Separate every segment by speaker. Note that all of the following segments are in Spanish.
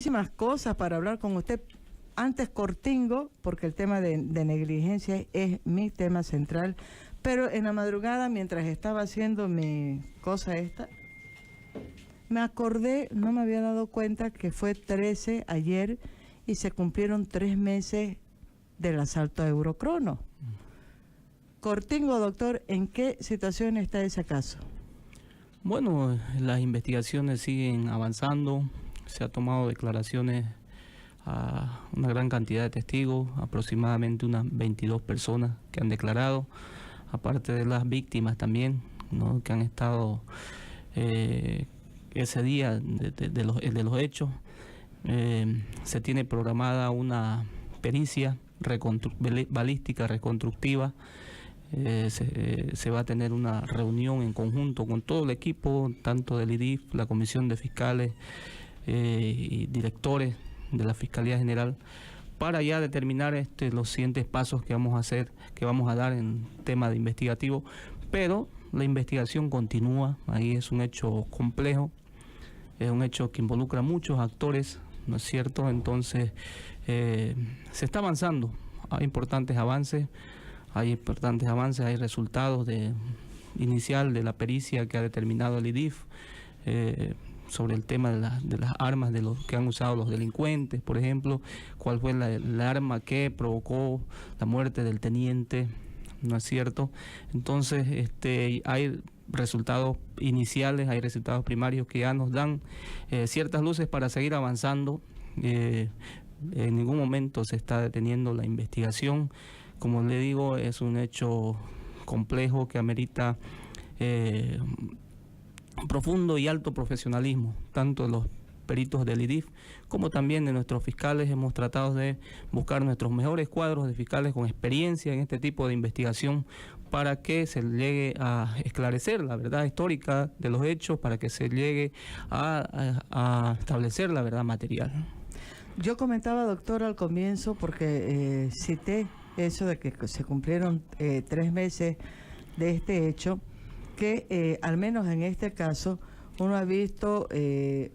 Speaker 1: muchísimas cosas para hablar con usted. Antes cortingo, porque el tema de negligencia es mi tema central, pero en la madrugada, mientras estaba haciendo mi cosa esta, me acordé, no me había dado cuenta que fue 13 ayer y se cumplieron 3 meses del asalto a Eurocrono. Cortingo, doctor, ¿en qué situación está ese caso?
Speaker 2: Bueno, las investigaciones siguen avanzando, se ha tomado declaraciones a una gran cantidad de testigos, aproximadamente unas 22 personas que han declarado, aparte de las víctimas también, ¿no?, que han estado ese día de los hechos. Se tiene programada una pericia balística reconstructiva. Se va a tener una reunión en conjunto con todo el equipo, tanto del IDIF, la Comisión de Fiscales y directores de la Fiscalía General, para ya determinar los siguientes pasos que vamos a dar en tema de investigativo. Pero la investigación continúa. Ahí es un hecho complejo, es un hecho que involucra a muchos actores, ¿no es cierto? Entonces se está avanzando, hay importantes avances, hay resultados inicial de la pericia que ha determinado el IDIF sobre el tema de las armas de los que han usado los delincuentes, por ejemplo, cuál fue la arma que provocó la muerte del teniente, ¿no es cierto? Entonces hay resultados iniciales, hay resultados primarios que ya nos dan ciertas luces para seguir avanzando. En ningún momento se está deteniendo la investigación. Como le digo, es un hecho complejo que amerita profundo y alto profesionalismo, tanto de los peritos del IDIF como también de nuestros fiscales. Hemos tratado de buscar nuestros mejores cuadros de fiscales con experiencia en este tipo de investigación para que se llegue a esclarecer la verdad histórica de los hechos, para que se llegue a establecer la verdad material.
Speaker 1: Yo comentaba, doctor, al comienzo, porque cité eso de que se cumplieron 3 meses de este hecho, que al menos en este caso uno ha visto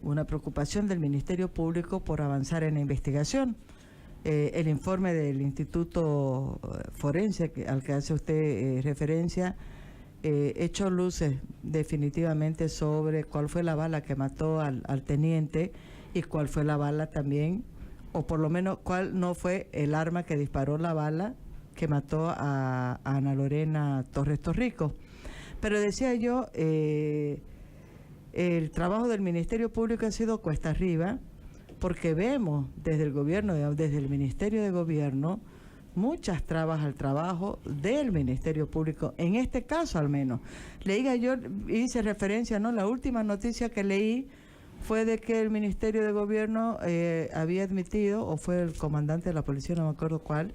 Speaker 1: una preocupación del Ministerio Público por avanzar en la investigación. El informe del Instituto Forense al que hace usted referencia echó luces definitivamente sobre cuál fue la bala que mató al teniente y cuál fue la bala también, o por lo menos cuál no fue el arma que disparó la bala que mató a Ana Lorena Torres Torrico. Pero decía yo, el trabajo del Ministerio Público ha sido cuesta arriba, porque vemos desde el gobierno, desde el Ministerio de Gobierno, muchas trabas al trabajo del Ministerio Público, en este caso al menos. Yo hice referencia, ¿no? La última noticia que leí fue de que el Ministerio de Gobierno había admitido, o fue el comandante de la policía, no me acuerdo cuál,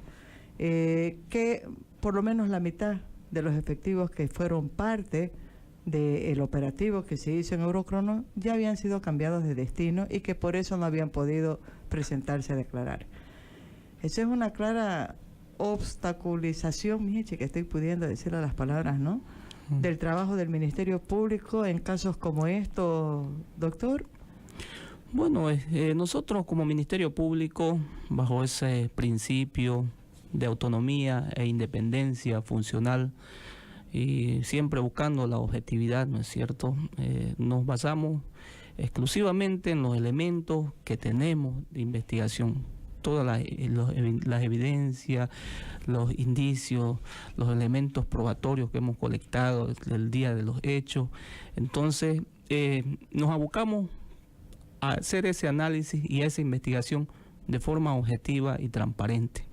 Speaker 1: que por lo menos la mitad de los efectivos que fueron parte del operativo que se hizo en Eurocrono ya habían sido cambiados de destino y que por eso no habían podido presentarse a declarar. Eso es una clara obstaculización, que estoy pudiendo decirle las palabras, ¿no?, del trabajo del Ministerio Público en casos como estos, doctor.
Speaker 2: Bueno, nosotros como Ministerio Público, bajo ese principio de autonomía e independencia funcional y siempre buscando la objetividad, ¿no es cierto?, nos basamos exclusivamente en los elementos que tenemos de investigación, todas las evidencias, los indicios, los elementos probatorios que hemos colectado el día de los hechos. Entonces nos abocamos a hacer ese análisis y esa investigación de forma objetiva y transparente.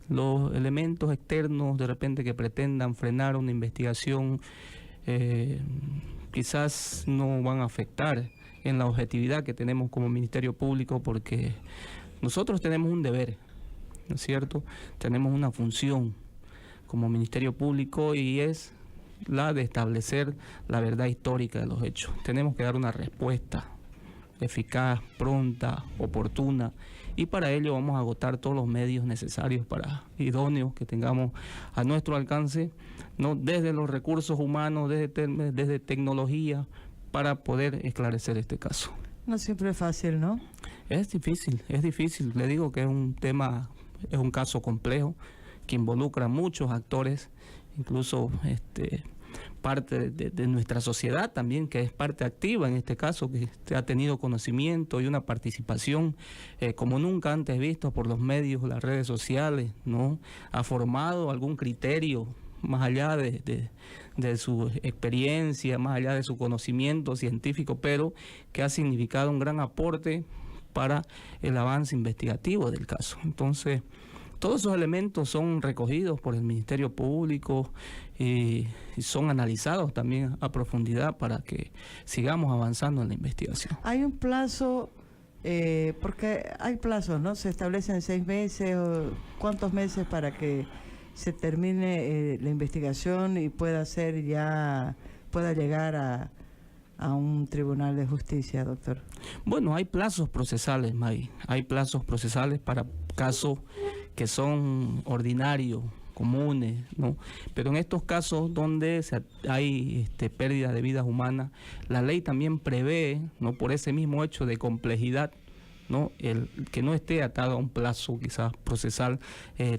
Speaker 2: Los elementos externos de repente que pretendan frenar una investigación quizás no van a afectar en la objetividad que tenemos como Ministerio Público, porque nosotros tenemos un deber, ¿no es cierto? Tenemos una función como Ministerio Público y es la de establecer la verdad histórica de los hechos. Tenemos que dar una respuesta eficaz, pronta, oportuna, y para ello vamos a agotar todos los medios necesarios idóneos que tengamos a nuestro alcance, ¿no?, desde los recursos humanos, desde tecnología, para poder esclarecer este caso.
Speaker 1: No siempre es fácil, ¿no?
Speaker 2: Es difícil. Le digo que es un tema, es un caso complejo que involucra a muchos actores, incluso parte de nuestra sociedad también, que es parte activa en este caso, que ha tenido conocimiento y una participación como nunca antes visto por los medios, las redes sociales, ¿no? Ha formado algún criterio más allá de su experiencia, más allá de su conocimiento científico, pero que ha significado un gran aporte para el avance investigativo del caso. Entonces, todos esos elementos son recogidos por el Ministerio Público y son analizados también a profundidad para que sigamos avanzando en la investigación.
Speaker 1: Hay un plazo, porque hay plazos, ¿no? Se establecen 6 meses, o ¿cuántos meses para que se termine la investigación y pueda llegar a un tribunal de justicia, doctor?
Speaker 2: Bueno, hay plazos procesales, May. Hay plazos procesales para casos que son ordinarios, comunes, ¿no? Pero en estos casos donde hay pérdida de vidas humanas, la ley también prevé, ¿no? Por ese mismo hecho de complejidad, ¿no? El que no esté atado a un plazo quizás procesal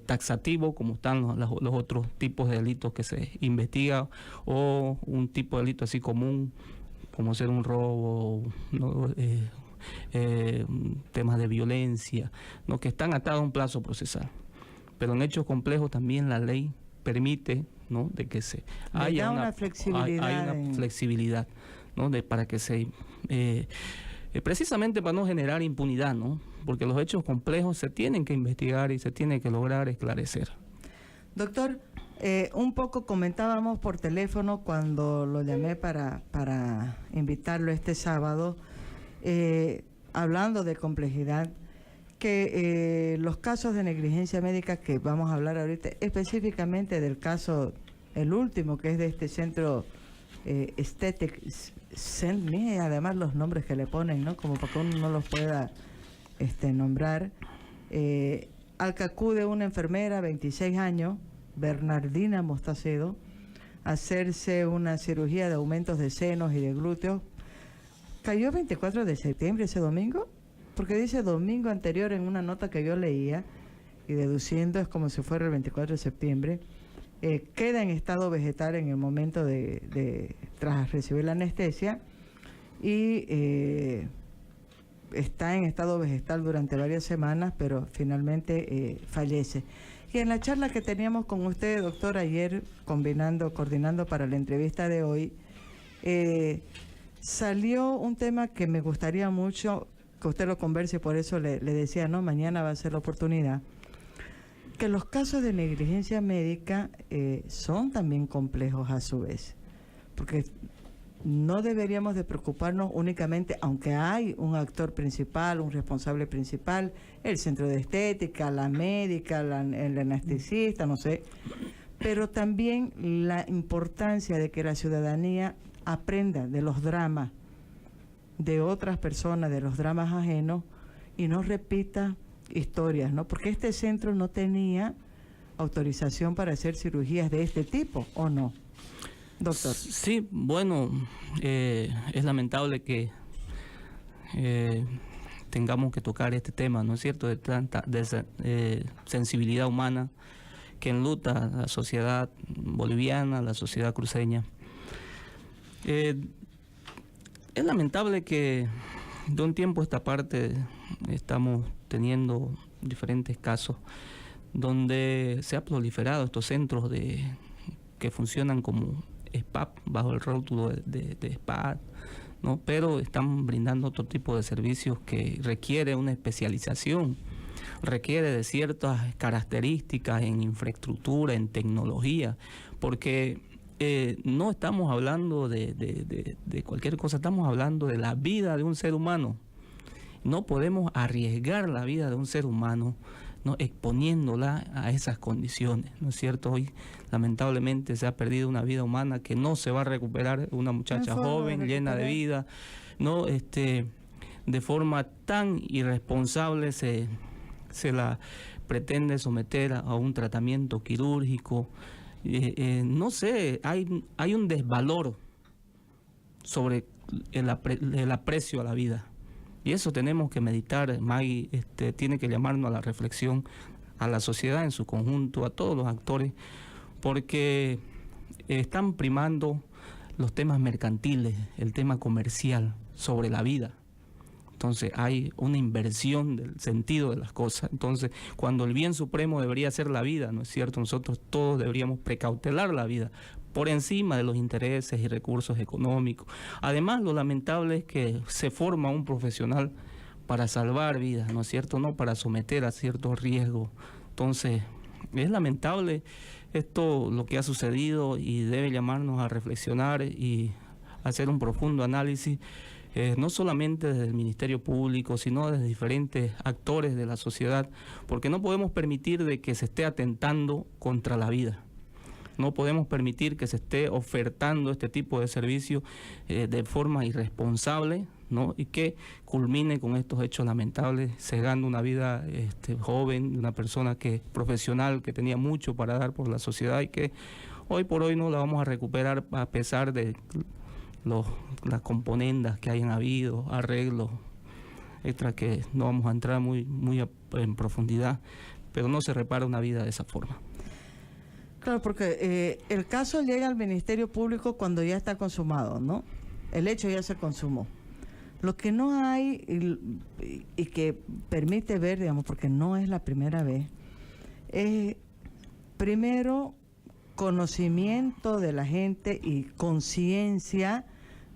Speaker 2: taxativo, como están los otros tipos de delitos que se investigan, o un tipo de delito así común, como ser un robo, ¿no? Temas de violencia, ¿no? Que están atados a un plazo procesal. Pero en hechos complejos también la ley permite, ¿no? De que haya una flexibilidad, ¿no? Para que se precisamente para no generar impunidad, ¿no? Porque los hechos complejos se tienen que investigar y se tiene que lograr esclarecer.
Speaker 1: Doctor, un poco comentábamos por teléfono cuando lo llamé para invitarlo este sábado, hablando de complejidad, que los casos de negligencia médica que vamos a hablar ahorita, específicamente del caso, el último, que es de este centro Aesthetic Center, además los nombres que le ponen, ¿no? Como para que uno no los pueda nombrar, al que acude una enfermera, 26 años, Bernardina Mostacedo, a hacerse una cirugía de aumentos de senos y de glúteos. ¿Cayó el 24 de septiembre ese domingo? Porque dice domingo anterior en una nota que yo leía, y deduciendo es como si fuera el 24 de septiembre. Queda en estado vegetal en el momento tras recibir la anestesia, y está en estado vegetal durante varias semanas, pero finalmente fallece. Y en la charla que teníamos con usted, doctor, ayer, coordinando para la entrevista de hoy, salió un tema que me gustaría mucho que usted lo converse, y por eso le decía, no, mañana va a ser la oportunidad, que los casos de negligencia médica son también complejos a su vez, porque no deberíamos de preocuparnos únicamente, aunque hay un actor principal, un responsable principal, el centro de estética, la médica, el anestesista, no sé, pero también la importancia de que la ciudadanía aprenda de los dramas de otras personas, de los dramas ajenos, y no repita historias, ¿no? Porque este centro no tenía autorización para hacer cirugías de este tipo, ¿o no, doctor?
Speaker 2: Sí, bueno, es lamentable que tengamos que tocar este tema, ¿no es cierto?, de tanta sensibilidad humana que enluta la sociedad boliviana, la sociedad cruceña. Es lamentable que de un tiempo a esta parte estamos teniendo diferentes casos donde se ha proliferado estos centros que funcionan como SPA, bajo el rótulo de SPA, ¿no? Pero están brindando otro tipo de servicios que requiere una especialización, requiere de ciertas características en infraestructura, en tecnología, porque no estamos hablando de cualquier cosa, estamos hablando de la vida de un ser humano. No podemos arriesgar la vida de un ser humano, ¿no?, exponiéndola a esas condiciones, ¿no es cierto? Hoy lamentablemente se ha perdido una vida humana que no se va a recuperar, una muchacha joven, llena de vida, ¿no? De forma tan irresponsable se la pretende someter a un tratamiento quirúrgico. No sé, hay un desvalor sobre el aprecio a la vida, Y eso tenemos que meditar, Maggie, tiene que llamarnos a la reflexión, a la sociedad en su conjunto, a todos los actores, porque están primando los temas mercantiles, el tema comercial sobre la vida. Entonces hay una inversión del sentido de las cosas. Entonces, cuando el bien supremo debería ser la vida, ¿no es cierto? Nosotros todos deberíamos precautelar la vida por encima de los intereses y recursos económicos. Además, lo lamentable es que se forma un profesional para salvar vidas, ¿no es cierto? No para someter a ciertos riesgos. Entonces, es lamentable esto, lo que ha sucedido, y debe llamarnos a reflexionar y hacer un profundo análisis, no solamente desde el Ministerio Público, sino desde diferentes actores de la sociedad, porque no podemos permitir de que se esté atentando contra la vida. No podemos permitir que se esté ofertando este tipo de servicios de forma irresponsable, ¿no? Y que culmine con estos hechos lamentables, cegando una vida joven, de una persona profesional que tenía mucho para dar por la sociedad y que hoy por hoy no la vamos a recuperar a pesar de las componendas que hayan habido, arreglos extra que no vamos a entrar muy en profundidad, pero no se repara una vida de esa forma.
Speaker 1: Claro, porque el caso llega al Ministerio Público cuando ya está consumado, ¿no? El hecho ya se consumó. Lo que no hay y que permite ver, digamos, porque no es la primera vez, es primero conocimiento de la gente y conciencia,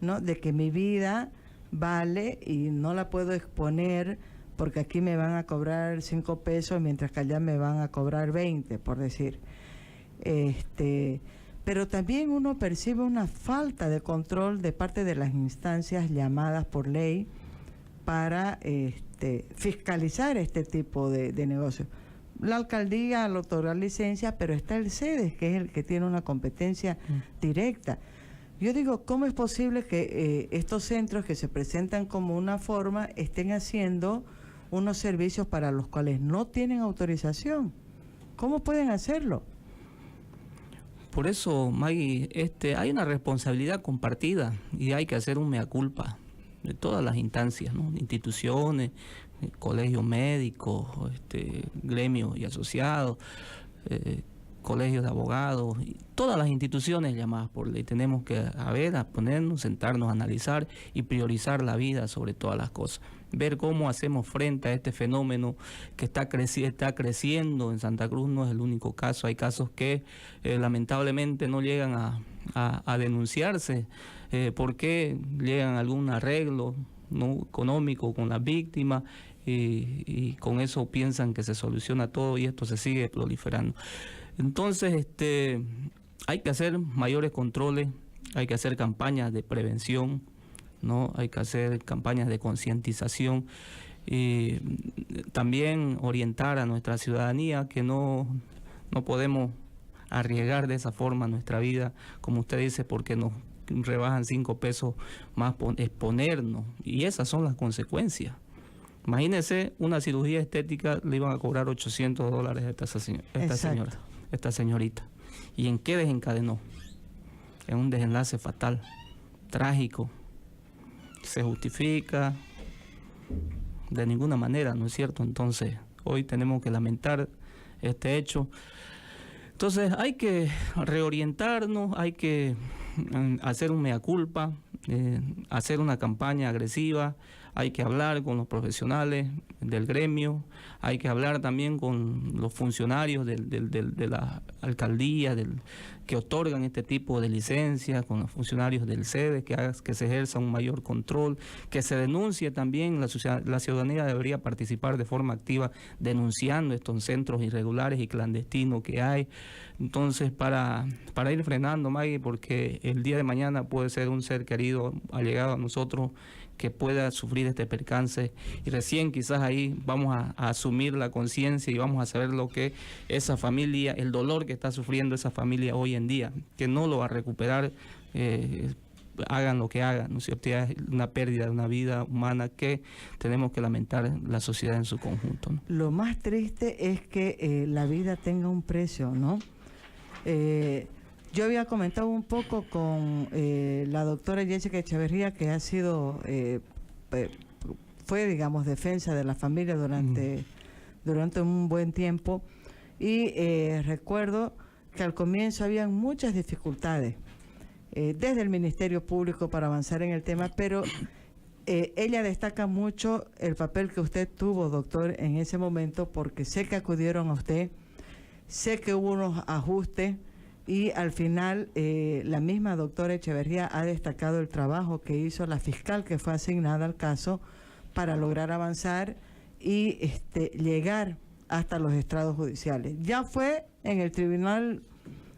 Speaker 1: ¿no?, de que mi vida vale y no la puedo exponer porque aquí me van a cobrar 5 pesos mientras que allá me van a cobrar 20, por decir. Pero también uno percibe una falta de control de parte de las instancias llamadas por ley para fiscalizar este tipo de negocios. La alcaldía al otorgar licencia, pero está el CEDES, que es el que tiene una competencia directa. Yo digo, ¿cómo es posible que estos centros que se presentan como una forma estén haciendo unos servicios para los cuales no tienen autorización? ¿Cómo pueden hacerlo?
Speaker 2: Por eso, Maggie, hay una responsabilidad compartida y hay que hacer un mea culpa de todas las instancias, ¿no? Instituciones, colegios médicos, gremios y asociados, colegios de abogados, y todas las instituciones llamadas por ley. Tenemos que ponernos, sentarnos, analizar y priorizar la vida sobre todas las cosas. Ver cómo hacemos frente a este fenómeno que está creciendo en Santa Cruz. No es el único caso, hay casos que lamentablemente no llegan a denunciarse porque llegan a algún arreglo, ¿no?, económico con las víctimas y con eso piensan que se soluciona todo y esto se sigue proliferando. Entonces hay que hacer mayores controles, hay que hacer campañas de prevención, ¿no? Hay que hacer campañas de concientización y también orientar a nuestra ciudadanía que no podemos arriesgar de esa forma nuestra vida, como usted dice, porque nos rebajan 5 pesos más exponernos, y esas son las consecuencias. Imagínese, una cirugía estética le iban a cobrar $800 a esta señorita. ¿Y en qué desencadenó? En un desenlace fatal, trágico. ¿Se justifica? De ninguna manera, ¿no es cierto? Entonces, hoy tenemos que lamentar este hecho. Entonces, hay que reorientarnos, hay que hacer un mea culpa, hacer una campaña agresiva, hay que hablar con los profesionales del gremio, hay que hablar también con los funcionarios de la alcaldía que otorgan este tipo de licencias, con los funcionarios del CEDES, que se ejerza un mayor control, que se denuncie también. La ciudadanía debería participar de forma activa denunciando estos centros irregulares y clandestinos que hay. Entonces, para ir frenando, Maggie, porque el día de mañana puede ser un ser querido allegado a nosotros que pueda sufrir este percance, y recién quizás ahí vamos a asumir la conciencia y vamos a saber lo que esa familia, el dolor que está sufriendo esa familia hoy en día, que no lo va a recuperar, hagan lo que hagan, ¿no es cierto? Es una pérdida de una vida humana que tenemos que lamentar la sociedad en su conjunto, ¿no?
Speaker 1: Lo más triste es que la vida tenga un precio, ¿no? Yo había comentado un poco con la doctora Jessica Echeverría, que ha sido fue, digamos, defensa de la familia durante un buen tiempo. Y recuerdo que al comienzo habían muchas dificultades desde el Ministerio Público para avanzar en el tema, pero ella destaca mucho el papel que usted tuvo, doctor, en ese momento, porque sé que acudieron a usted, sé que hubo unos ajustes y al final la misma doctora Echeverría ha destacado el trabajo que hizo la fiscal que fue asignada al caso para lograr avanzar y llegar hasta los estrados judiciales. Ya fue en el tribunal,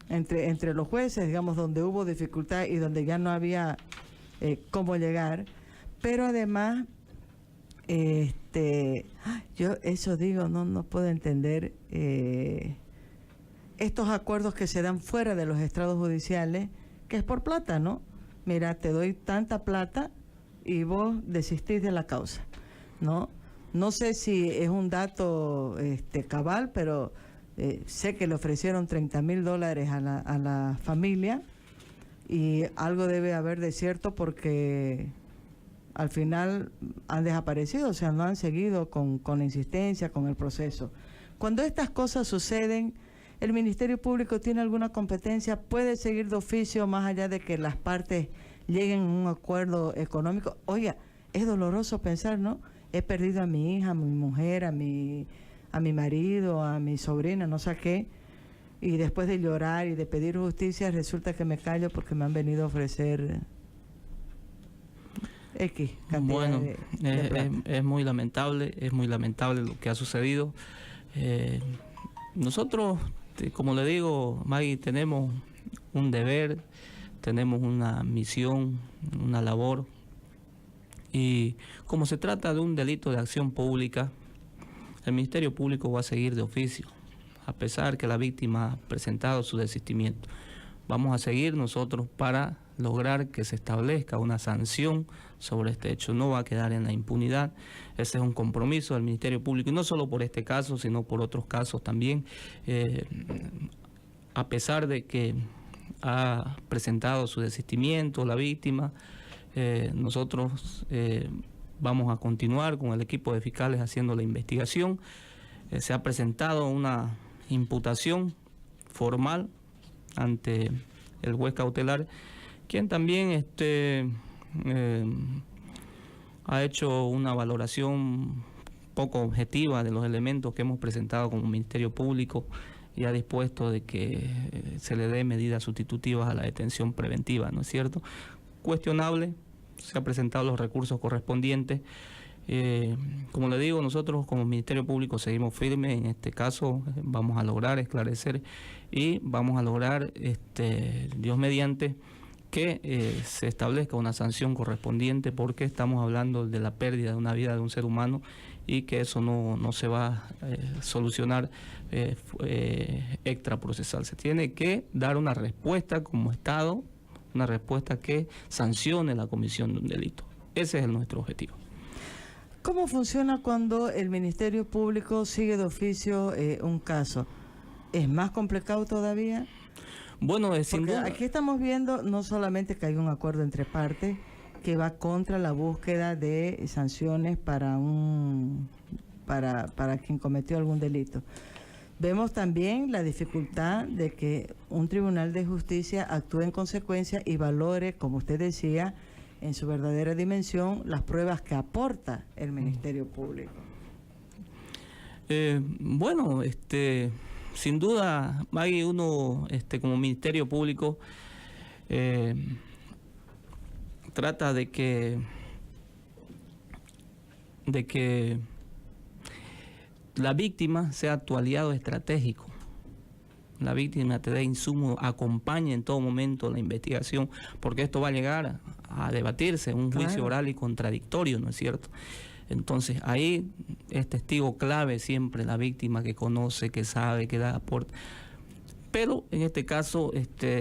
Speaker 1: entre los jueces, digamos, donde hubo dificultad y donde ya no había cómo llegar, pero además, yo eso digo, no puedo entender estos acuerdos que se dan fuera de los estrados judiciales, que es por plata, ¿no? Mira, te doy tanta plata y vos desistís de la causa, ¿no? No sé si es un dato cabal, pero sé que le ofrecieron $30,000 a la familia y algo debe haber de cierto porque al final han desaparecido, o sea, no han seguido con la insistencia, con el proceso. Cuando estas cosas suceden, ¿el Ministerio Público tiene alguna competencia? ¿Puede seguir de oficio más allá de que las partes lleguen a un acuerdo económico? Oiga, es doloroso pensar, ¿no? He perdido a mi hija, a mi mujer, a mi marido, a mi sobrina, no sé qué, y después de llorar y de pedir justicia, resulta que me callo porque me han venido a ofrecer X cantidad.
Speaker 2: Bueno,
Speaker 1: de plata.
Speaker 2: es muy lamentable lo que ha sucedido. Nosotros, como le digo, Maggie, tenemos un deber, tenemos una misión, una labor, y como se trata de un delito de acción pública, el Ministerio Público va a seguir de oficio, a pesar que la víctima ha presentado su desistimiento. Vamos a seguir nosotros para lograr que se establezca una sanción sobre este hecho. No va a quedar en la impunidad. Ese es un compromiso del Ministerio Público, y no solo por este caso, sino por otros casos también. A pesar de que ha presentado su desistimiento la víctima, nosotros vamos a continuar con el equipo de fiscales haciendo la investigación. Se ha presentado una imputación formal ante el juez cautelar, quien también ha hecho una valoración poco objetiva de los elementos que hemos presentado como Ministerio Público y ha dispuesto de que se le dé medidas sustitutivas a la detención preventiva, ¿no es cierto? Cuestionable, se han presentado los recursos correspondientes. Como le digo, nosotros como Ministerio Público seguimos firmes en este caso, vamos a lograr esclarecer y vamos a lograr, Dios mediante, que se establezca una sanción correspondiente, porque estamos hablando de la pérdida de una vida de un ser humano y que eso no se va a solucionar extraprocesal. Se tiene que dar una respuesta como Estado, una respuesta que sancione la comisión de un delito. Ese es nuestro objetivo.
Speaker 1: ¿Cómo funciona cuando el Ministerio Público sigue de oficio un caso? ¿Es más complicado todavía?
Speaker 2: Bueno, sin duda.
Speaker 1: Aquí estamos viendo no solamente que hay un acuerdo entre partes que va contra la búsqueda de sanciones para quien cometió algún delito. Vemos también la dificultad de que un tribunal de justicia actúe en consecuencia y valore, como usted decía, en su verdadera dimensión, las pruebas que aporta el Ministerio Público.
Speaker 2: Bueno, sin duda, Maggie, uno como Ministerio Público trata de que la víctima sea tu aliado estratégico. La víctima te dé insumo, acompañe en todo momento la investigación, porque esto va a llegar a debatirse en un juicio oral y contradictorio, ¿no es cierto? Entonces ahí es testigo clave siempre la víctima, que conoce, que sabe, que da aporte. Pero en este caso,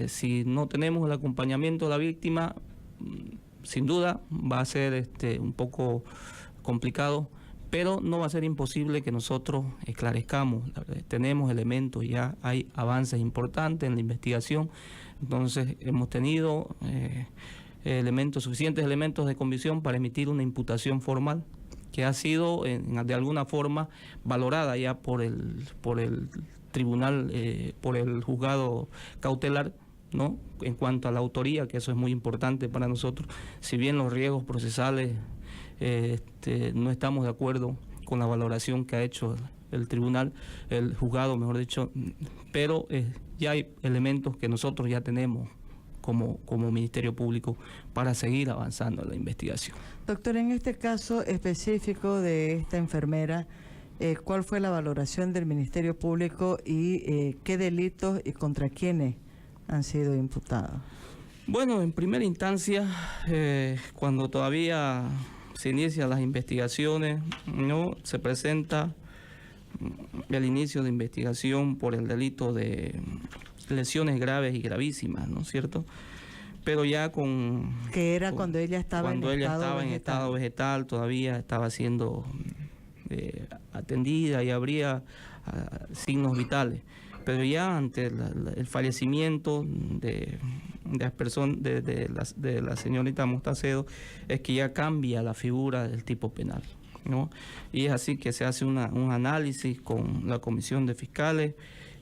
Speaker 2: si no tenemos el acompañamiento de la víctima, sin duda va a ser un poco complicado, pero no va a ser imposible que nosotros esclarezcamos. Tenemos elementos, ya hay avances importantes en la investigación, entonces hemos tenido suficientes elementos de convicción para emitir una imputación formal que ha sido de alguna forma valorada ya por el tribunal, por el juzgado cautelar, ¿no? En cuanto a la autoría, que eso es muy importante para nosotros, si bien los riesgos procesales no estamos de acuerdo con la valoración que ha hecho el tribunal, el juzgado, mejor dicho, pero ya hay elementos que nosotros ya tenemos como Ministerio Público para seguir avanzando en la investigación.
Speaker 1: Doctor, en este caso específico de esta enfermera, ¿cuál fue la valoración del Ministerio Público y qué delitos y contra quiénes han sido imputados?
Speaker 2: Bueno, en primera instancia, cuando todavía se inician las investigaciones, no se presenta el inicio de investigación por el delito de lesiones graves y gravísimas, ¿no es cierto? Pero ya
Speaker 1: que era cuando ella estaba en
Speaker 2: estado vegetal, todavía estaba siendo atendida y habría signos vitales. Pero ya ante el fallecimiento de la señorita Mostacedo, es que ya cambia la figura del tipo penal, ¿no? Y es así que se hace un análisis con la comisión de fiscales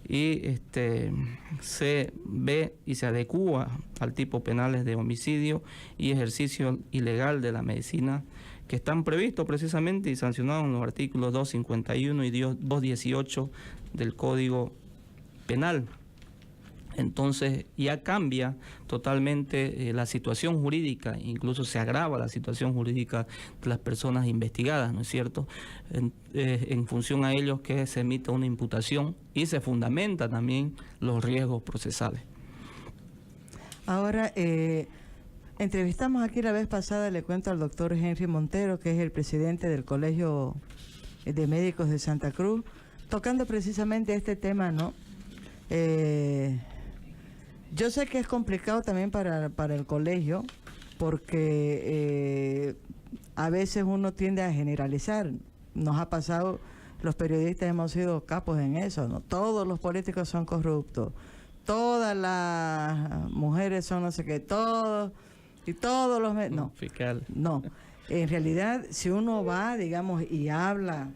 Speaker 2: y se ve y se adecúa al tipo penales de homicidio y ejercicio ilegal de la medicina, que están previstos precisamente y sancionados en los artículos 251 y 218 del Código Penal. Entonces ya cambia totalmente la situación jurídica, incluso se agrava la situación jurídica de las personas investigadas, ¿no es cierto? En función a ellos que se emite una imputación y se fundamenta también los riesgos procesales.
Speaker 1: Ahora, entrevistamos aquí la vez pasada, le cuento al doctor Henry Montero, que es el presidente del Colegio de Médicos de Santa Cruz, tocando precisamente este tema, ¿no? Yo sé que es complicado también para el colegio, porque a veces uno tiende a generalizar. Nos ha pasado, los periodistas hemos sido capos en eso, ¿no? Todos los políticos son corruptos, todas las mujeres son no sé qué, todos, y todos los... No,
Speaker 2: fiscal.
Speaker 1: No, en realidad, si uno va, digamos, y habla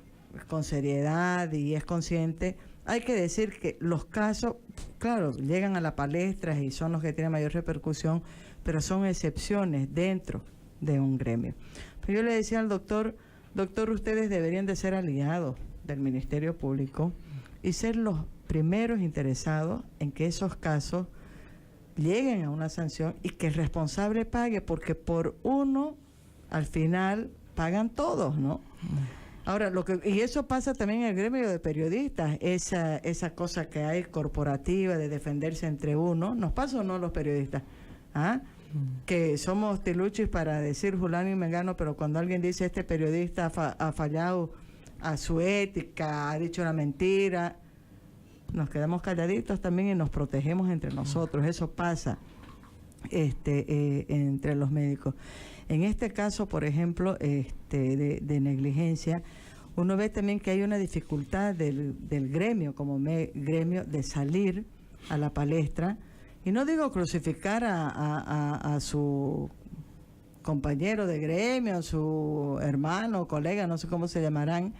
Speaker 1: con seriedad y es consciente, hay que decir que los casos, claro, llegan a la palestra y son los que tienen mayor repercusión, pero son excepciones dentro de un gremio. Pero yo le decía al doctor, ustedes deberían de ser aliados del Ministerio Público y ser los primeros interesados en que esos casos lleguen a una sanción y que el responsable pague, porque por uno, al final, pagan todos, ¿no? Ahora, y eso pasa también en el gremio de periodistas, esa cosa que hay corporativa de defenderse entre uno, ¿nos pasa o no los periodistas? ¿Ah? Que somos tiluchis para decir fulano y mengano, pero cuando alguien dice este periodista ha fallado a su ética, ha dicho una mentira, nos quedamos calladitos también y nos protegemos entre nosotros. Eso pasa entre los médicos. En este caso, por ejemplo, de negligencia, uno ve también que hay una dificultad del gremio, como gremio, de salir a la palestra. Y no digo crucificar a su compañero de gremio, a su hermano, colega, no sé cómo se llamarán,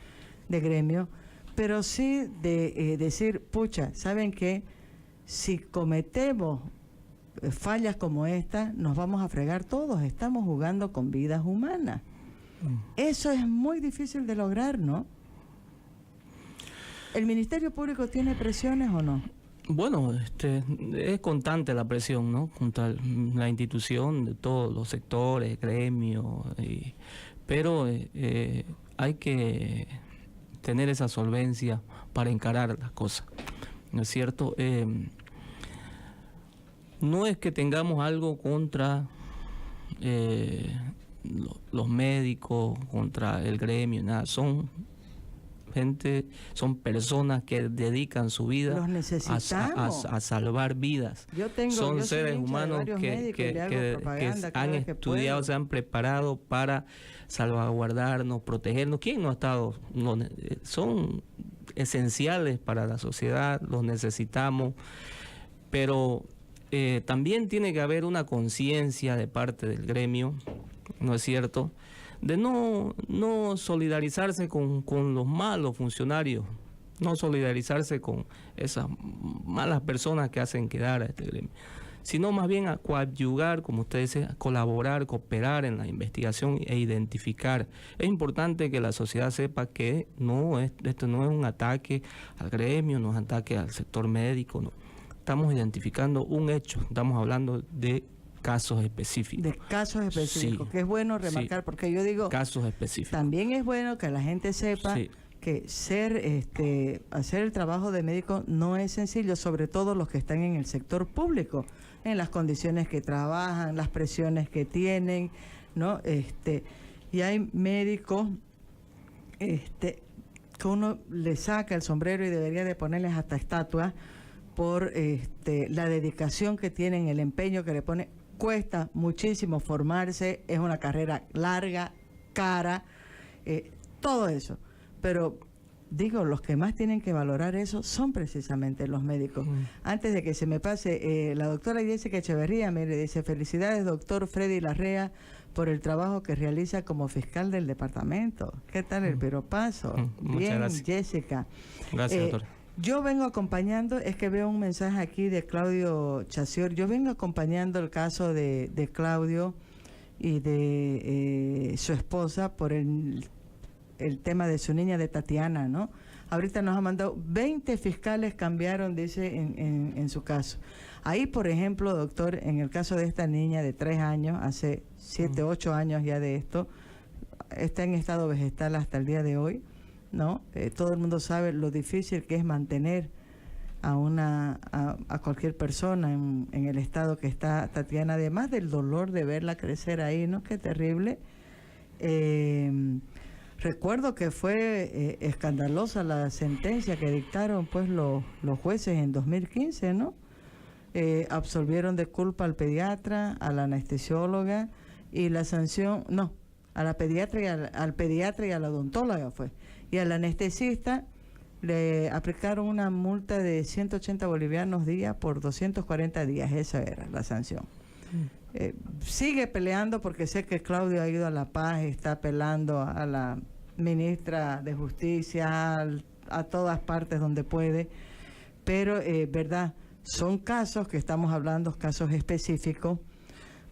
Speaker 1: de gremio, pero sí de decir, pucha, ¿saben qué? Si cometemos fallas como esta, nos vamos a fregar todos, estamos jugando con vidas humanas. Eso es muy difícil de lograr, ¿no? ¿El Ministerio Público tiene presiones o no?
Speaker 2: Bueno, es constante la presión, ¿no? Contra la institución de todos los sectores, gremios, pero hay que tener esa solvencia para encarar las cosas, ¿no es cierto? No es que tengamos algo contra los médicos, contra el gremio, nada, son personas que dedican su vida a salvar vidas. Son seres humanos que han estudiado, se han preparado para salvaguardarnos, protegernos. ¿Quién no ha estado? Son esenciales para la sociedad, los necesitamos, pero también tiene que haber una conciencia de parte del gremio, ¿no es cierto?, de no solidarizarse con los malos funcionarios, no solidarizarse con esas malas personas que hacen quedar a este gremio, sino más bien a coadyuvar, como usted dice, a colaborar, cooperar en la investigación e identificar. Es importante que la sociedad sepa que esto no es un ataque al gremio, no es un ataque al sector médico, no. Estamos identificando un hecho, estamos hablando de casos específicos.
Speaker 1: De casos específicos,
Speaker 2: Sí,
Speaker 1: que es bueno remarcar,
Speaker 2: sí,
Speaker 1: porque yo digo,
Speaker 2: casos específicos.
Speaker 1: también es bueno que la gente sepa
Speaker 2: Sí.
Speaker 1: que hacer el trabajo de médico no es sencillo, sobre todo los que están en el sector público, en las condiciones que trabajan, las presiones que tienen, ¿no? Y hay médicos que uno le saca el sombrero y debería de ponerles hasta estatuas por la dedicación que tienen, el empeño que le pone. Cuesta muchísimo formarse, es una carrera larga, cara, todo eso. Pero digo, los que más tienen que valorar eso son precisamente los médicos. Antes de que se me pase, la doctora Jessica Echeverría me dice: felicidades, doctor Freddy Larrea, por el trabajo que realiza como fiscal del departamento. ¿Qué tal el piropaso? Bien,
Speaker 2: gracias.
Speaker 1: Jessica.
Speaker 2: Gracias, doctora.
Speaker 1: Yo vengo acompañando, es que veo un mensaje aquí de Claudio Chacior, yo vengo acompañando el caso de Claudio y de su esposa por el tema de su niña, de Tatiana, ¿no? Ahorita nos ha mandado 20 fiscales cambiaron, dice, en su caso. Ahí, por ejemplo, doctor, en el caso de esta niña de 3 años, hace 7, 8 años ya de esto, está en estado vegetal hasta el día de hoy, ¿no? Todo el mundo sabe lo difícil que es mantener a cualquier persona en el estado que está Tatiana, además del dolor de verla crecer ahí, ¿no? Qué terrible. Recuerdo que fue escandalosa la sentencia que dictaron pues los jueces en 2015, ¿no? Absolvieron de culpa al pediatra, a la anestesióloga, y la sanción, no, a la pediatra al pediatra y a la odontóloga fue. Y al anestesista le aplicaron una multa de 180 bolivianos día por 240 días, esa era la sanción. Sigue peleando, porque sé que Claudio ha ido a La Paz, está apelando a la ministra de Justicia, a todas partes donde puede, pero verdad, son casos que estamos hablando, casos específicos,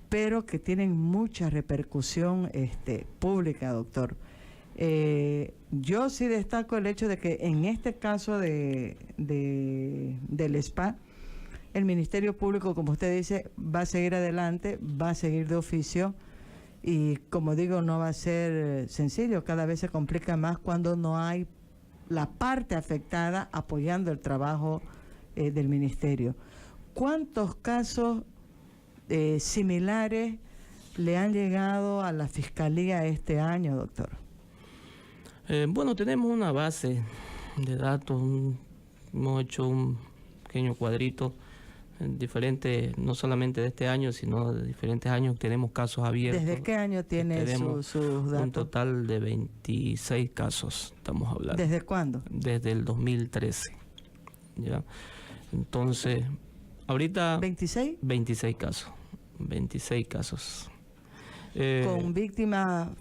Speaker 1: pero que tienen mucha repercusión pública, doctor. Yo sí destaco el hecho de que en este caso del SPA, el Ministerio Público, como usted dice, va a seguir adelante, va a seguir de oficio, y como digo, no va a ser sencillo, cada vez se complica más cuando no hay la parte afectada apoyando el trabajo del Ministerio. ¿Cuántos casos similares le han llegado a la Fiscalía este año, doctor?
Speaker 2: Bueno, tenemos una base de datos, hemos hecho un pequeño cuadrito diferente, no solamente de este año, sino de diferentes años. Tenemos casos abiertos.
Speaker 1: ¿Desde qué año tiene sus datos?
Speaker 2: Un total de 26 casos, estamos hablando.
Speaker 1: ¿Desde cuándo?
Speaker 2: Desde el 2013. ¿Ya? Entonces, ahorita...
Speaker 1: ¿26?
Speaker 2: 26 casos. 26 casos.
Speaker 1: ¿Con víctimas?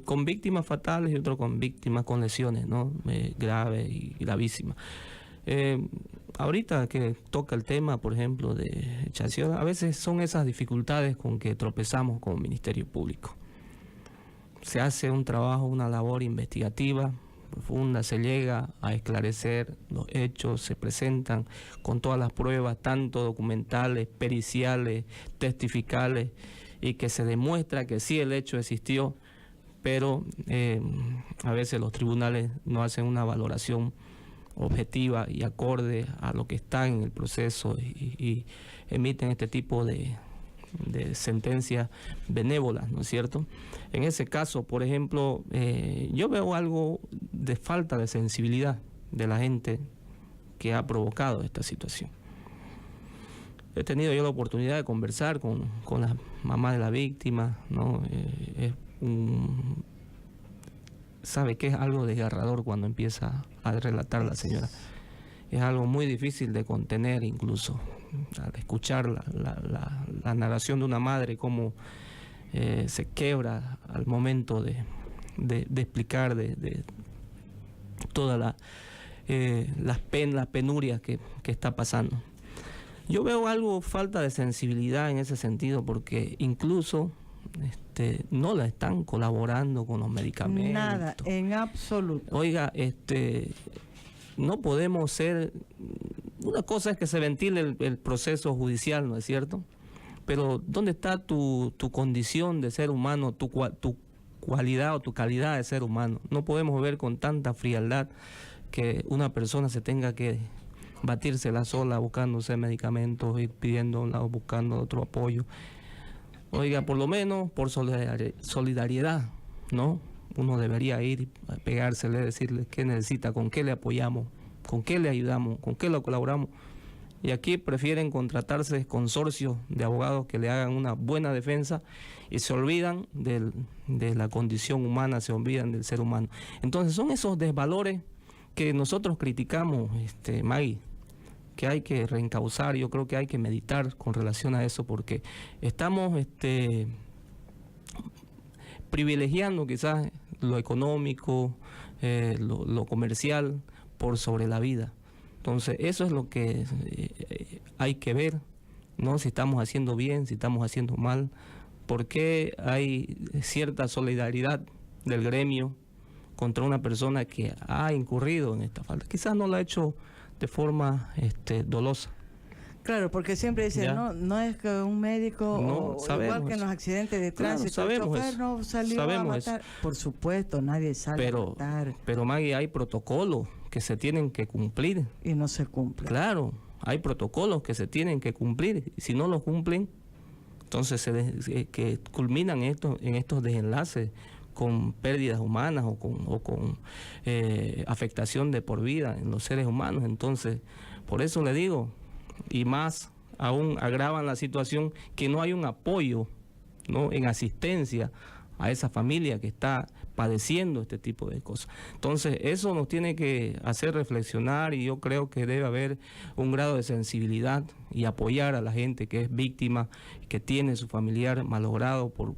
Speaker 2: Con víctimas fatales y otros con víctimas con lesiones, ¿no? Graves y gravísimas. Ahorita que toca el tema, por ejemplo, de echación, a veces son esas dificultades con que tropezamos como Ministerio Público. Se hace un trabajo, una labor investigativa profunda, se llega a esclarecer los hechos, se presentan con todas las pruebas, tanto documentales, periciales, testificales, y que se demuestra que sí el hecho existió, pero a veces los tribunales no hacen una valoración objetiva y acorde a lo que está en el proceso y emiten este tipo de sentencias benévolas, ¿no es cierto? En ese caso, por ejemplo, yo veo algo de falta de sensibilidad de la gente que ha provocado esta situación. He tenido yo la oportunidad de conversar con la mamá de la víctima, ¿no? Sabe que es algo desgarrador cuando empieza a relatar la señora. Es algo muy difícil de contener, incluso al escuchar la narración de una madre, cómo se quebra al momento de explicar de toda las penurias que está pasando. Yo veo algo, falta de sensibilidad en ese sentido, porque incluso no la están colaborando con los medicamentos.
Speaker 1: Nada, en absoluto.
Speaker 2: Oiga, no podemos ser... Una cosa es que se ventile el proceso judicial, ¿no es cierto? Pero ¿dónde está tu condición de ser humano, tu cualidad o tu calidad de ser humano? No podemos ver con tanta frialdad que una persona se tenga que batírsela sola buscándose medicamentos y pidiendo a un lado, buscando otro apoyo. Oiga, por lo menos por solidaridad, ¿no? Uno debería ir a pegársele, decirle qué necesita, con qué le apoyamos, con qué le ayudamos, con qué lo colaboramos. Y aquí prefieren contratarse consorcios de abogados que le hagan una buena defensa y se olvidan de la condición humana, se olvidan del ser humano. Entonces son esos desvalores que nosotros criticamos, Maggie, que hay que reencauzar. Yo creo que hay que meditar con relación a eso, porque estamos privilegiando quizás lo económico, lo comercial por sobre la vida. Entonces eso es lo que hay que ver, ¿no? Si estamos haciendo bien, si estamos haciendo mal, porque hay cierta solidaridad del gremio contra una persona que ha incurrido en esta falta. Quizás no lo ha hecho de forma dolosa.
Speaker 1: Claro, porque siempre dicen, no es que un médico,
Speaker 2: no,
Speaker 1: igual que en los accidentes de tránsito, el chofer no salió a matar. Por supuesto, nadie sale a matar.
Speaker 2: Pero Maggie, hay protocolos que se tienen que cumplir.
Speaker 1: Y no se cumplen.
Speaker 2: Claro, hay protocolos que se tienen que cumplir. Y si no los cumplen, entonces que culminan en estos desenlaces con pérdidas humanas o con afectación de por vida en los seres humanos. Entonces, por eso le digo, y más aún agravan la situación, que no hay un apoyo, ¿no?, en asistencia a esa familia que está padeciendo este tipo de cosas. Entonces, eso nos tiene que hacer reflexionar, y yo creo que debe haber un grado de sensibilidad y apoyar a la gente que es víctima, que tiene su familiar malogrado por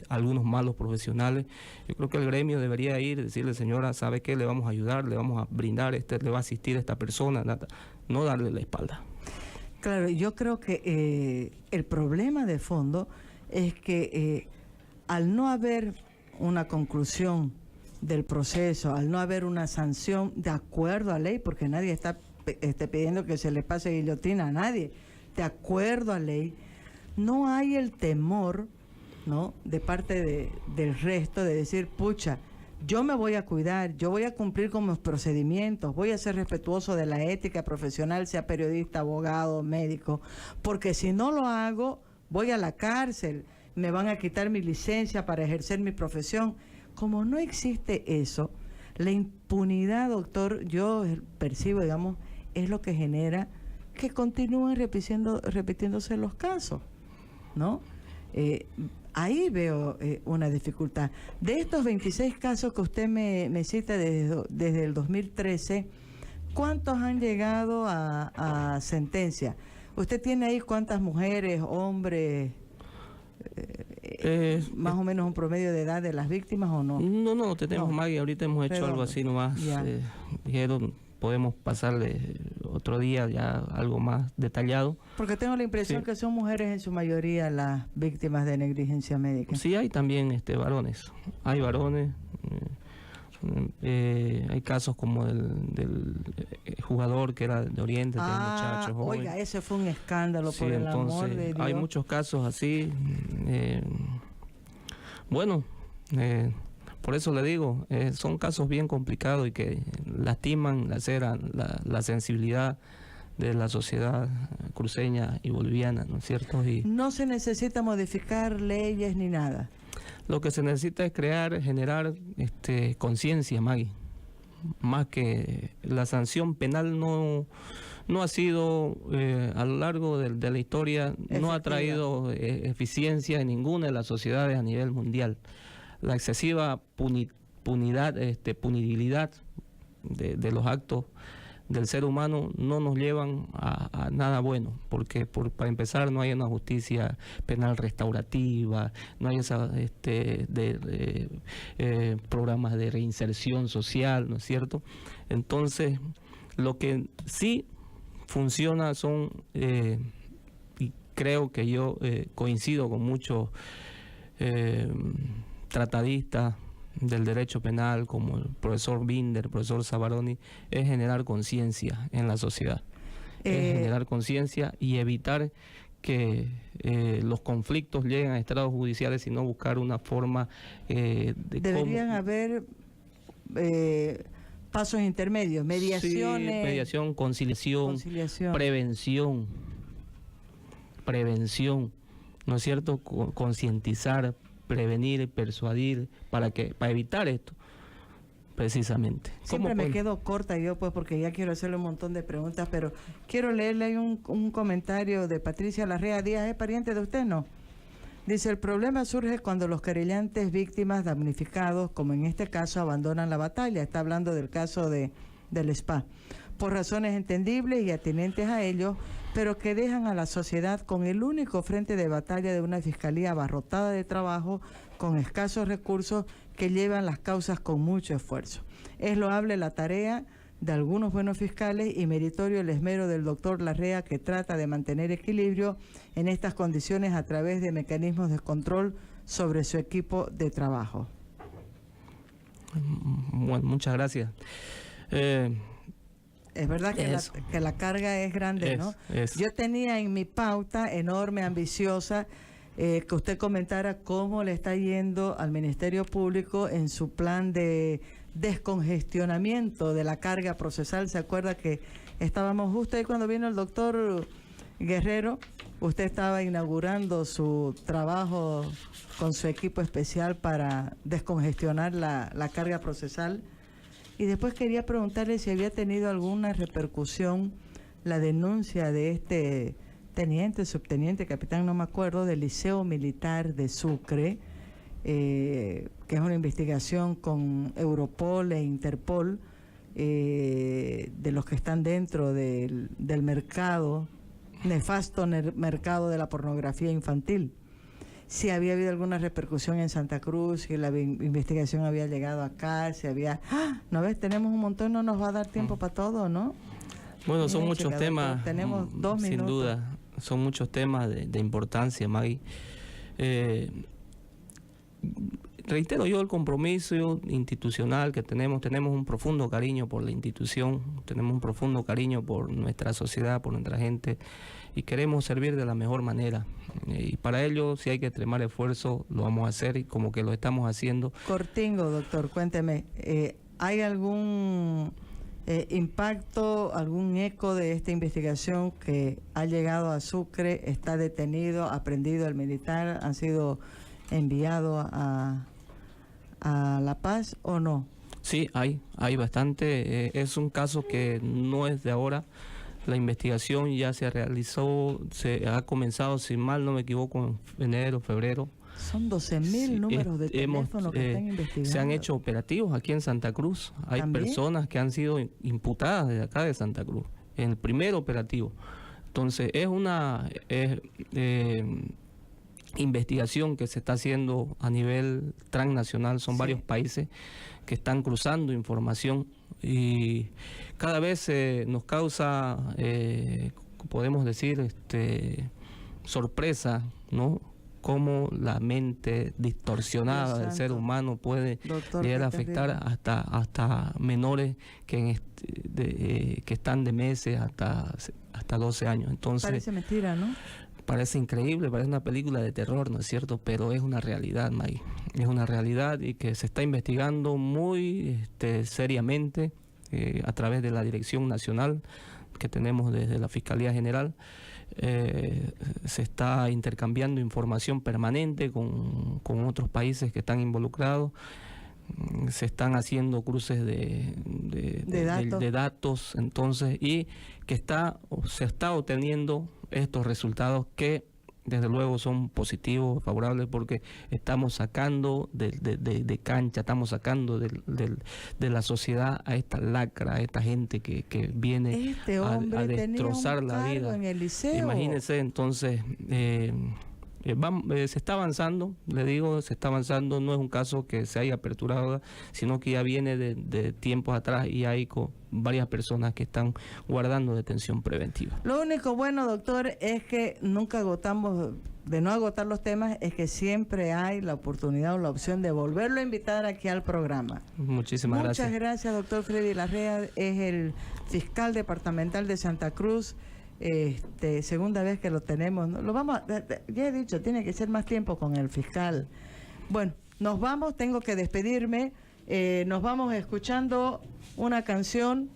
Speaker 2: algunos malos profesionales. Yo creo que el gremio debería ir, decirle, señora, ¿sabe qué? Le vamos a ayudar, le vamos a brindar, le va a asistir a esta persona, no darle la espalda.
Speaker 1: Claro, yo creo que el problema de fondo es que al no haber una conclusión del proceso, al no haber una sanción de acuerdo a ley, porque nadie está pidiendo que se le pase guillotina a nadie, de acuerdo a ley, no hay el temor, ¿no?, de parte del resto de decir, pucha, yo me voy a cuidar, yo voy a cumplir con mis procedimientos, voy a ser respetuoso de la ética profesional, sea periodista, abogado, médico, porque si no lo hago, voy a la cárcel, me van a quitar mi licencia para ejercer mi profesión. Como no existe eso, la impunidad, doctor, yo percibo, digamos, es lo que genera que continúen repitiéndose los casos, ¿no? Ahí veo una dificultad. De estos 26 casos que usted me cita desde el 2013, ¿cuántos han llegado a sentencia? ¿Usted tiene ahí cuántas mujeres, hombres, más o menos un promedio de edad de las víctimas o no?
Speaker 2: No tenemos, Maggie, ahorita hemos hecho algo así nomás. Dijeron, podemos pasarle otro día ya algo más detallado. Porque tengo la impresión que son mujeres en su mayoría las víctimas de negligencia médica. Sí, hay también varones. Hay varones. Hay casos como del jugador que era de Oriente, que era un muchacho joven. Oiga, ese fue un escándalo, por el amor de Dios. Hay muchos casos así. Por eso le digo, son casos bien complicados y que lastiman, laceran la sensibilidad de la sociedad cruceña y boliviana, ¿no es cierto? Y no se necesita modificar leyes ni nada. Lo que se necesita es generar conciencia, Maggie. Más que la sanción penal no ha sido, a lo largo de la historia, efectiva. No ha traído eficiencia en ninguna de las sociedades a nivel mundial. La excesiva punibilidad de los actos del ser humano no nos llevan a nada bueno, porque para empezar no hay una justicia penal restaurativa, no hay programas de reinserción social, ¿no es cierto? Entonces, lo que sí funciona son, y creo que yo coincido con muchos tratadistas del derecho penal, como el profesor Binder, el profesor Savaroni, es generar conciencia en la sociedad. Es generar conciencia y evitar que los conflictos lleguen a estrados judiciales, sino buscar una forma
Speaker 1: deberían haber pasos intermedios, mediaciones.
Speaker 2: Sí, mediación, conciliación, prevención, ¿no es cierto? Concientizar, prevenir, persuadir, para evitar esto, precisamente.
Speaker 1: Siempre me quedo corta yo, pues, porque ya quiero hacerle un montón de preguntas, pero quiero leerle un comentario de Patricia Larrea Díaz. ¿Es pariente de usted? No. Dice: el problema surge cuando los querellantes, víctimas, damnificados, como en este caso, abandonan la batalla. Está hablando del caso del SPA, por razones entendibles y atinentes a ellos, pero que dejan a la sociedad con el único frente de batalla de una fiscalía abarrotada de trabajo, con escasos recursos, que llevan las causas con mucho esfuerzo. Es loable la tarea de algunos buenos fiscales y meritorio el esmero del doctor Larrea, que trata de mantener equilibrio en estas condiciones a través de mecanismos de control sobre su equipo de trabajo.
Speaker 2: Bueno, muchas gracias.
Speaker 1: Es verdad que la carga es grande, ¿no? Yo tenía en mi pauta enorme, ambiciosa, que usted comentara cómo le está yendo al Ministerio Público en su plan de descongestionamiento de la carga procesal. ¿Se acuerda que estábamos justo ahí cuando vino el doctor Guerrero? Usted estaba inaugurando su trabajo con su equipo especial para descongestionar la carga procesal. Y después quería preguntarle si había tenido alguna repercusión la denuncia de este teniente, subteniente, capitán, no me acuerdo, del Liceo Militar de Sucre, que es una investigación con Europol e Interpol, de los que están dentro del mercado, nefasto mercado de la pornografía infantil. Si había habido alguna repercusión en Santa Cruz, si la investigación había llegado acá, si había... ¡Ah! ¿No ves? Tenemos un montón, no nos va a dar tiempo para todo, ¿no?
Speaker 2: Bueno, son muchos temas,
Speaker 1: tenemos 2 minutos.
Speaker 2: Sin duda, son muchos temas de importancia, Maggie. Reitero yo el compromiso institucional que tenemos un profundo cariño por la institución, tenemos un profundo cariño por nuestra sociedad, por nuestra gente, y queremos servir de la mejor manera. Y para ello, si hay que extremar esfuerzo, lo vamos a hacer, y como que lo estamos haciendo.
Speaker 1: Cortingo, doctor, cuénteme, ¿hay algún impacto, algún eco de esta investigación que ha llegado a Sucre? ¿Está detenido, aprendido el militar, han sido enviados a La Paz o no?
Speaker 2: Sí, hay bastante. Es un caso que no es de ahora. La investigación ya se realizó, se ha comenzado, si mal no me equivoco, en enero, febrero.
Speaker 1: Son 12.000 números de teléfono que están investigando.
Speaker 2: Se han hecho operativos aquí en Santa Cruz. Hay
Speaker 1: ¿También?
Speaker 2: Personas que han sido imputadas desde acá de Santa Cruz, en el primer operativo. Entonces, es una investigación que se está haciendo a nivel transnacional. Son varios países que están cruzando información, y cada vez nos causa, podemos decir, sorpresa, ¿no? Cómo la mente distorsionada del ser humano puede llegar a afectar hasta menores que están de meses hasta 12 años. Entonces,
Speaker 1: parece mentira, ¿no?
Speaker 2: Parece increíble, parece una película de terror, ¿no es cierto? Pero es una realidad, Maggie. Es una realidad, y que se está investigando muy seriamente a través de la Dirección Nacional que tenemos desde la Fiscalía General. Se está intercambiando información permanente con otros países que están involucrados. Se están haciendo cruces de datos, entonces, y que se está obteniendo estos resultados que desde luego son positivos, favorables, porque estamos sacando de cancha, estamos sacando de la sociedad a esta lacra, a esta gente que viene a destrozar la vida.
Speaker 1: En el liceo.
Speaker 2: Imagínense, entonces... se está avanzando, le digo, se está avanzando, no es un caso que se haya aperturado, sino que ya viene de tiempos atrás y hay varias personas que están guardando detención preventiva.
Speaker 1: Lo único bueno, doctor, es que nunca agotamos, de no agotar los temas, es que siempre hay la oportunidad o la opción de volverlo a invitar aquí al programa.
Speaker 2: Muchísimas gracias.
Speaker 1: Muchas gracias, doctor Freddy Larrea, es el fiscal departamental de Santa Cruz. Segunda vez que lo tenemos, ¿no? Ya he dicho, tiene que ser más tiempo con el fiscal. Bueno, nos vamos, tengo que despedirme, nos vamos escuchando una canción,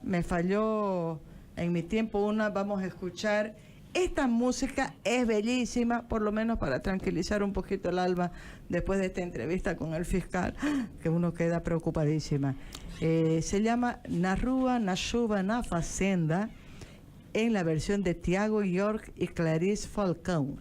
Speaker 1: me falló en mi tiempo vamos a escuchar, esta música es bellísima, por lo menos para tranquilizar un poquito el alma después de esta entrevista con el fiscal, que uno queda preocupadísima. Se llama Na Rua, Na Chuva, Na Fazenda, en la versión de Tiago York y Clarice Falcão.